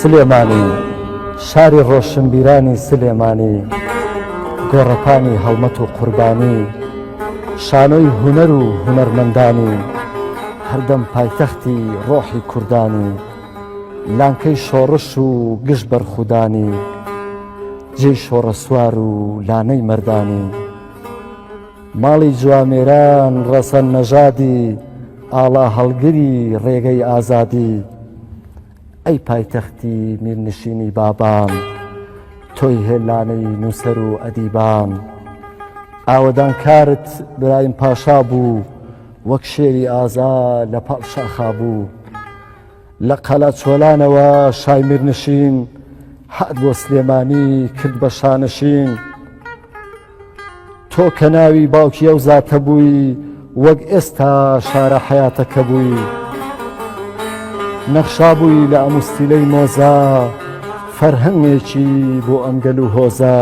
سلێمانی شاری ڕۆشنبیرانی سلێمانی گۆڕەپانی هەڵمەت و قوربانی شانۆی هونەر و هونەرمەندانی هەردەم پایتەختی ڕۆحی کوردانی لانکەی شۆڕش و گشت بەرخودانی جێی شۆڕە سوار و لانەی مەردانی ماڵی جوامێران ڕەسەن نەژادی ئاڵا هەڵگری ڕێگەی ئازادی ئەی پایتەختی میرنشینی بابان تۆی هێلانەی نووسەر و ئەدیبان ئاوەدانکارت برایم پاشا بوو وەک شێری ئازا لە پاڵ شاخا بوو لە قەلات چۆلانەوە شای میرنشین هات بۆ سلێمانی کرد بە شانشین تۆ کە ناوی باوکی ئەو زاتە بووی وەک ئێستا شارە حەیاتەکە بووی نەخشا بووی لە ئەموستیلەی مۆزە فەرهەنگێکی بۆ ئەمگەل و هۆزە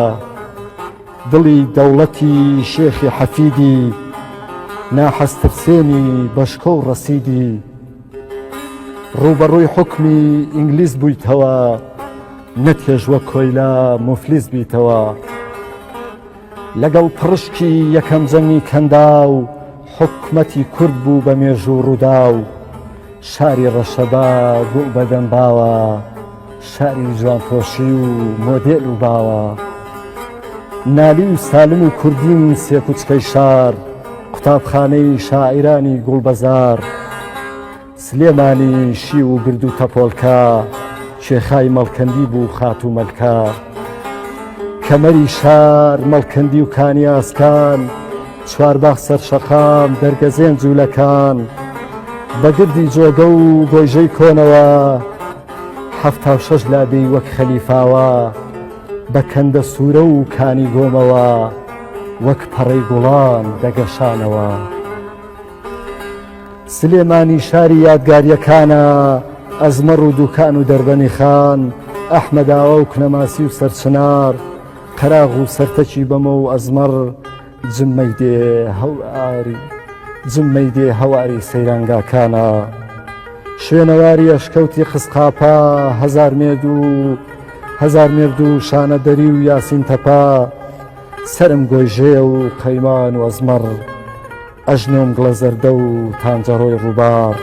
دڵی دەوڵەتی شێخی حەفیدی ناحەسترسێنی بەشکە و ڕەسیدی ڕوبەڕووی حوکمی ئینگلیز بوویتەوە نەتێژوە کۆیلا موفلیس بیتەوە لەگەڵ پڕشکی یەکەم جەنگی کەنداو حکومەتی کورد بوو بە مێژوو ڕووداو شاری ڕەشەبا بوو بەدەمباوە شاری جوانپۆشی و مۆدێل و باوە نالی و سالم و کوردین سێکوچکەی شار قوتابخانەی شاعیرانی گوڵبەزار سلێمانی شی و گرد و تەپۆڵکە شێخای مەڵکەندی بوو خات و مەلکە کەمەری شار مەڵکەندی و کانیاسکان چوارباغ سەرشەقام دەرگەزێن جوولەکان بەگردی جۆگە و گۆیژەی کۆنەوە 76 لادەی وەک خەلیفاوە بە کەندە سوورە و کانی گۆمەوە وەک پەڕەی گوڵان دەگەشانەوە سلێمانی شاری یادگاریەکانە ئەزمەڕ و دووکان و دەربەنی خان ئەحمەداوە و کنەماسی و سەرچنار قەراغ و سەرتەکی بەمە و ئەزمەڕ جممەی دێ هەواری سەیرانگاکانە شوێنەواری ئەشکەوتی قسقاپا هەزار مێرد و شانە دەری و یاسین تەپا سەرم گۆیژێ و قەیمان و ئەزمەڕ ئەژنۆم گڵە زەردە و تانجەڕۆی ڕووبار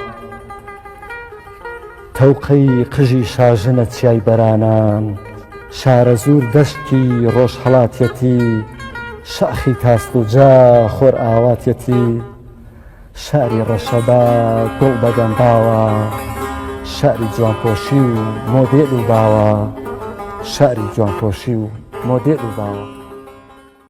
تەوقەی قژی شاژنە چیای بەرانان شارە زوور دەشتی ڕۆژهەڵاتیەتی شاخی تاست و جا خۆر ئاواتیەتی شاری ڕەشەبا گوڵ بەدەمباوە شاری جوانپۆشی و مۆدێل و باوە شاری جوانپۆشی و مۆدێل و باوە